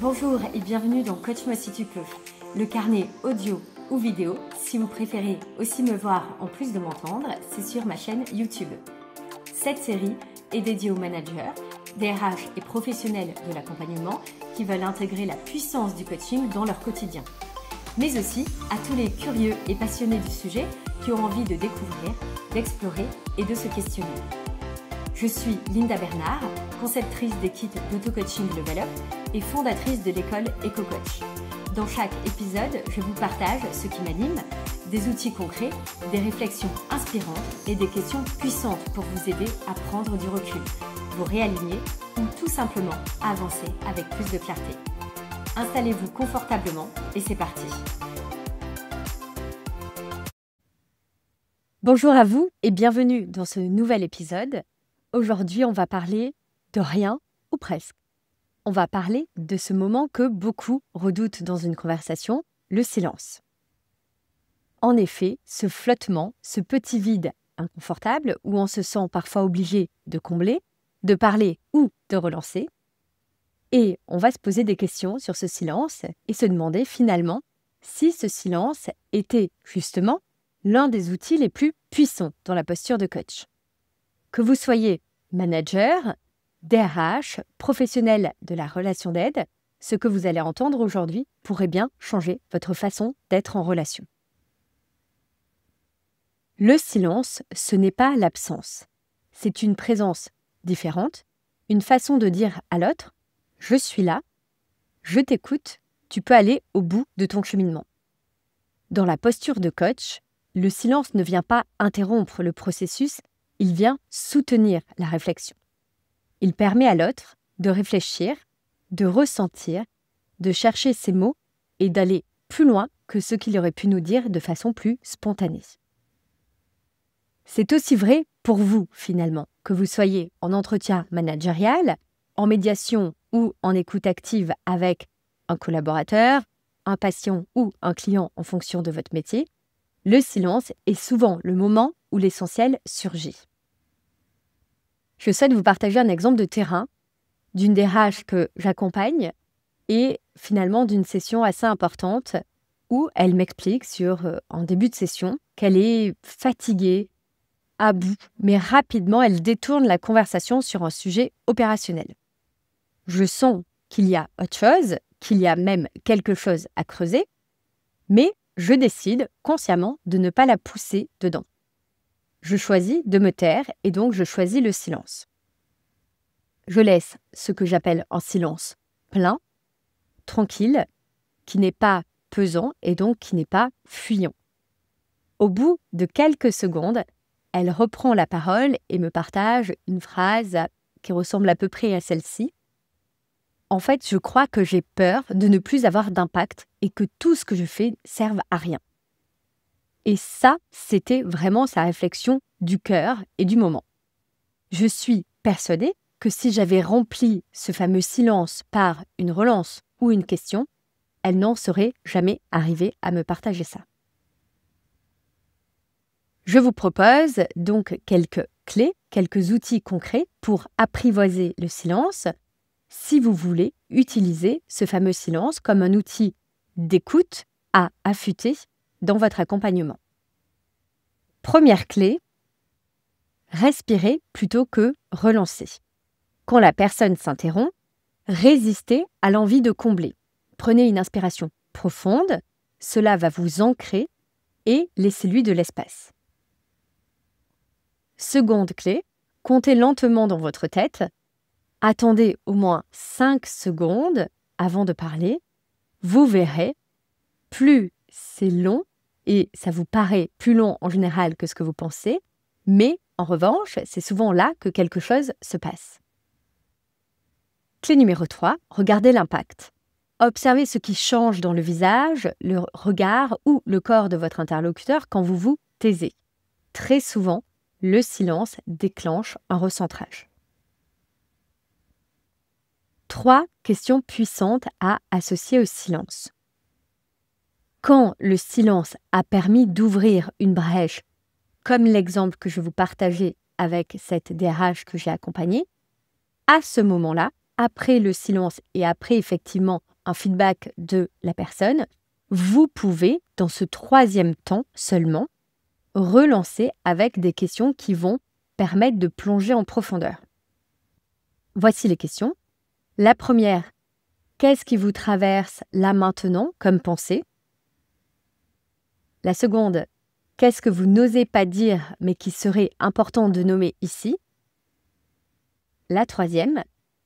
Bonjour et bienvenue dans Coach-moi si tu peux, le carnet audio ou vidéo. Si vous préférez aussi me voir en plus de m'entendre, c'est sur ma chaîne YouTube. Cette série est dédiée aux managers, DRH et professionnels de l'accompagnement qui veulent intégrer la puissance du coaching dans leur quotidien. Mais aussi à tous les curieux et passionnés du sujet qui ont envie de découvrir, d'explorer et de se questionner. Je suis Linda Bernard, conceptrice des kits d'auto-coaching Level Up et fondatrice de l'école EcoCoach. Dans chaque épisode, je vous partage ce qui m'anime, des outils concrets, des réflexions inspirantes et des questions puissantes pour vous aider à prendre du recul, vous réaligner ou tout simplement avancer avec plus de clarté. Installez-vous confortablement et c'est parti. Bonjour à vous et bienvenue dans ce nouvel épisode. Aujourd'hui, on va parler de rien ou presque. On va parler de ce moment que beaucoup redoutent dans une conversation, le silence. En effet, ce flottement, ce petit vide inconfortable où on se sent parfois obligé de combler, de parler ou de relancer. Et on va se poser des questions sur ce silence et se demander finalement si ce silence était justement l'un des outils les plus puissants dans la posture de coach. Que vous soyez manager, DRH, professionnel de la relation d'aide, ce que vous allez entendre aujourd'hui pourrait bien changer votre façon d'être en relation. Le silence, ce n'est pas l'absence. C'est une présence différente, une façon de dire à l'autre « je suis là, je t'écoute, tu peux aller au bout de ton cheminement ». Dans la posture de coach, le silence ne vient pas interrompre le processus, il vient soutenir la réflexion. Il permet à l'autre de réfléchir, de ressentir, de chercher ses mots et d'aller plus loin que ce qu'il aurait pu nous dire de façon plus spontanée. C'est aussi vrai pour vous, finalement, que vous soyez en entretien managérial, en médiation ou en écoute active avec un collaborateur, un patient ou un client en fonction de votre métier. Le silence est souvent le moment où l'essentiel surgit. Je souhaite vous partager un exemple de terrain d'une DRH que j'accompagne et finalement d'une session assez importante où elle m'explique en début de session qu'elle est fatiguée, à bout, mais rapidement elle détourne la conversation sur un sujet opérationnel. Je sens qu'il y a autre chose, qu'il y a même quelque chose à creuser, mais je décide consciemment de ne pas la pousser dedans. Je choisis de me taire et donc je choisis le silence. Je laisse ce que j'appelle un silence plein, tranquille, qui n'est pas pesant et donc qui n'est pas fuyant. Au bout de quelques secondes, elle reprend la parole et me partage une phrase qui ressemble à peu près à celle-ci. En fait, je crois que j'ai peur de ne plus avoir d'impact et que tout ce que je fais serve à rien. Et ça, c'était vraiment sa réflexion du cœur et du moment. Je suis persuadée que si j'avais rempli ce fameux silence par une relance ou une question, elle n'en serait jamais arrivée à me partager ça. Je vous propose donc quelques clés, quelques outils concrets pour apprivoiser le silence si vous voulez utiliser ce fameux silence comme un outil d'écoute à affûter dans votre accompagnement. Première clé, respirer plutôt que relancer. Quand la personne s'interrompt, résistez à l'envie de combler. Prenez une inspiration profonde, cela va vous ancrer et laissez-lui de l'espace. Seconde clé, comptez lentement dans votre tête, attendez au moins 5 secondes avant de parler. Vous verrez, plus c'est long, et ça vous paraît plus long en général que ce que vous pensez, mais en revanche, c'est souvent là que quelque chose se passe. Clé numéro 3, regardez l'impact. Observez ce qui change dans le visage, le regard ou le corps de votre interlocuteur quand vous vous taisez. Très souvent, le silence déclenche un recentrage. 3 questions puissantes à associer au silence. Quand le silence a permis d'ouvrir une brèche, comme l'exemple que je vous partageais avec cette DRH que j'ai accompagnée, à ce moment-là, après le silence et après effectivement un feedback de la personne, vous pouvez, dans ce troisième temps seulement, relancer avec des questions qui vont permettre de plonger en profondeur. Voici les questions. La première, qu'est-ce qui vous traverse là maintenant comme pensée? La seconde, qu'est-ce que vous n'osez pas dire mais qui serait important de nommer ici? La troisième,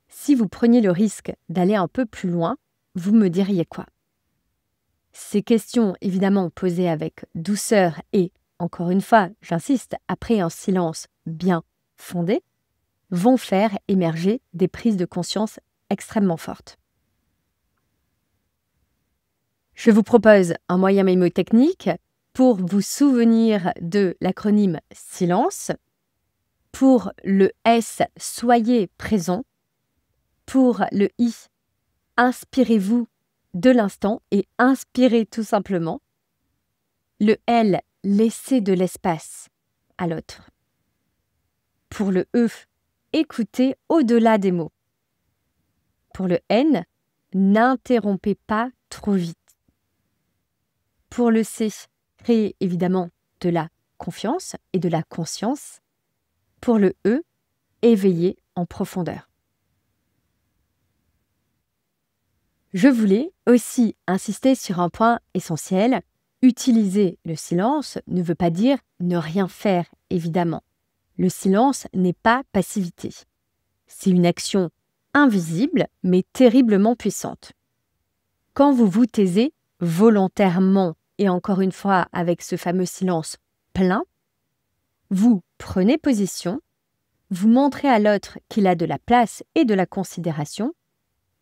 si vous preniez le risque d'aller un peu plus loin, vous me diriez quoi? Ces questions, évidemment posées avec douceur et, encore une fois, j'insiste, après un silence bien fondé, vont faire émerger des prises de conscience extrêmement fortes. Je vous propose un moyen mémotechnique pour vous souvenir de l'acronyme SILENCE. Pour le S, soyez présent. Pour le I, inspirez-vous de l'instant et inspirez tout simplement. Le L, laissez de l'espace à l'autre. Pour le E, écoutez au-delà des mots. Pour le N, n'interrompez pas trop vite. Pour le C, créez évidemment de la confiance et de la conscience. Pour le E, éveillez en profondeur. Je voulais aussi insister sur un point essentiel. Utiliser le silence ne veut pas dire ne rien faire, évidemment. Le silence n'est pas passivité. C'est une action invisible, mais terriblement puissante. Quand vous vous taisez volontairement, et encore une fois avec ce fameux silence plein, vous prenez position, vous montrez à l'autre qu'il a de la place et de la considération,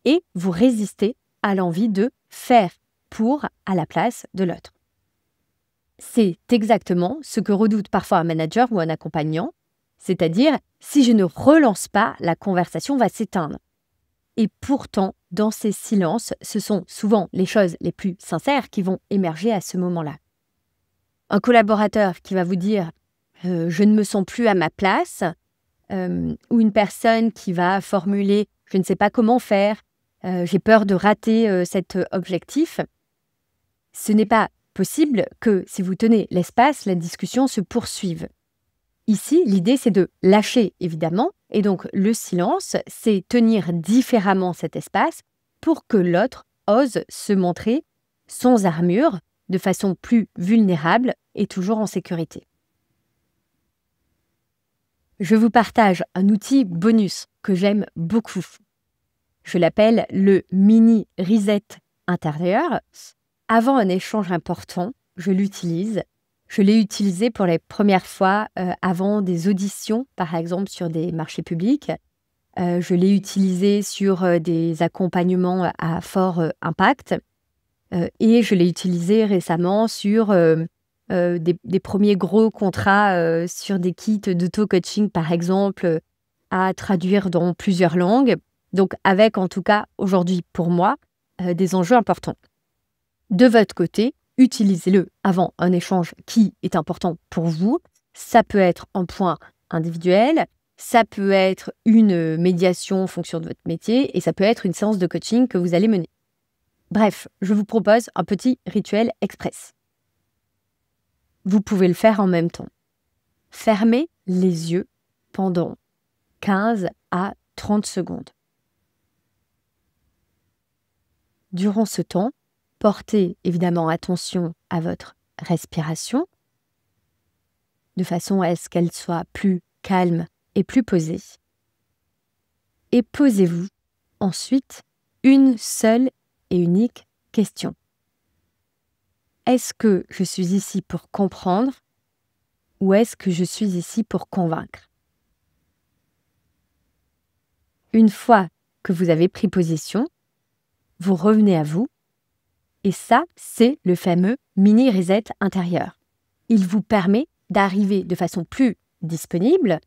et vous résistez à l'envie de faire pour à la place de l'autre. C'est exactement ce que redoute parfois un manager ou un accompagnant, c'est-à-dire si je ne relance pas, la conversation va s'éteindre. Et pourtant, dans ces silences, ce sont souvent les choses les plus sincères qui vont émerger à ce moment-là. Un collaborateur qui va vous dire « je ne me sens plus à ma place » ou une personne qui va formuler « je ne sais pas comment faire », j'ai peur de rater cet objectif. Ce n'est pas possible que si vous tenez l'espace, la discussion se poursuive. Ici, l'idée, c'est de lâcher, évidemment, et donc le silence, c'est tenir différemment cet espace pour que l'autre ose se montrer sans armure, de façon plus vulnérable et toujours en sécurité. Je vous partage un outil bonus que j'aime beaucoup. Je l'appelle le mini reset intérieur. Avant un échange important, je l'utilise. Je l'ai utilisé pour les premières fois avant des auditions, par exemple sur des marchés publics. Je l'ai utilisé sur des accompagnements à fort impact. Et je l'ai utilisé récemment sur des premiers gros contrats sur des kits d'auto-coaching, par exemple, à traduire dans plusieurs langues. Donc avec, en tout cas, aujourd'hui, pour moi, des enjeux importants. De votre côté, utilisez-le avant un échange qui est important pour vous. Ça peut être un point individuel, ça peut être une médiation en fonction de votre métier et ça peut être une séance de coaching que vous allez mener. Bref, je vous propose un petit rituel express. Vous pouvez le faire en même temps. Fermez les yeux pendant 15 à 30 secondes. Durant ce temps, portez évidemment attention à votre respiration, de façon à ce qu'elle soit plus calme et plus posée. Et posez-vous ensuite une seule et unique question. Est-ce que je suis ici pour comprendre ou est-ce que je suis ici pour convaincre? Une fois que vous avez pris position, vous revenez à vous. Et ça, c'est le fameux mini reset intérieur. Il vous permet d'arriver de façon plus disponible,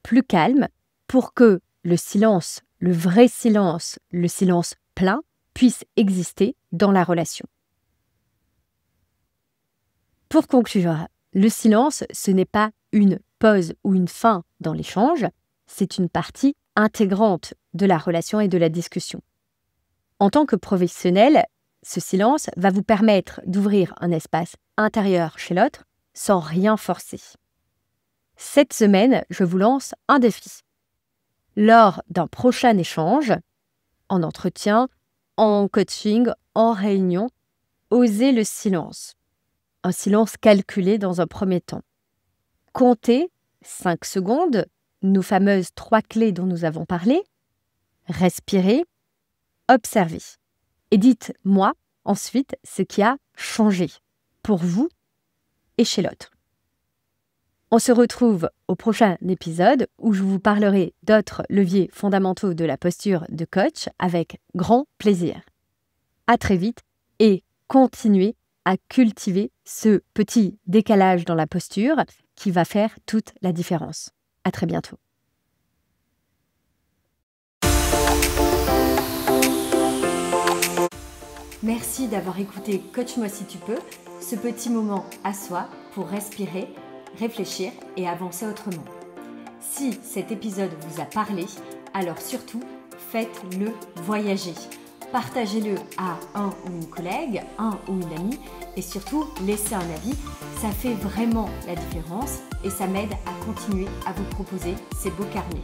plus calme, pour que le silence, le vrai silence, le silence plein, puisse exister dans la relation. Pour conclure, le silence, ce n'est pas une pause ou une fin dans l'échange, c'est une partie intégrante de la relation et de la discussion. En tant que professionnel, ce silence va vous permettre d'ouvrir un espace intérieur chez l'autre sans rien forcer. Cette semaine, je vous lance un défi. Lors d'un prochain échange, en entretien, en coaching, en réunion, osez le silence. Un silence calculé dans un premier temps. Comptez 5 secondes, nos fameuses 3 clés dont nous avons parlé. Respirez, observez. Et dites-moi ensuite ce qui a changé pour vous et chez l'autre. On se retrouve au prochain épisode où je vous parlerai d'autres leviers fondamentaux de la posture de coach avec grand plaisir. À très vite et continuez à cultiver ce petit décalage dans la posture qui va faire toute la différence. À très bientôt. Merci d'avoir écouté Coach-moi si tu peux, ce petit moment à soi pour respirer, réfléchir et avancer autrement. Si cet épisode vous a parlé, alors surtout, faites-le voyager. Partagez-le à un ou une collègue, un ou une amie et surtout, laissez un avis. Ça fait vraiment la différence et ça m'aide à continuer à vous proposer ces beaux carnets.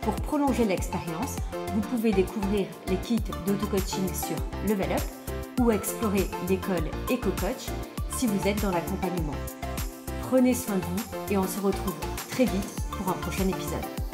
Pour prolonger l'expérience, vous pouvez découvrir les kits d'auto-coaching sur Level Up ou explorer l'école EcoCoach si vous êtes dans l'accompagnement. Prenez soin de vous et on se retrouve très vite pour un prochain épisode.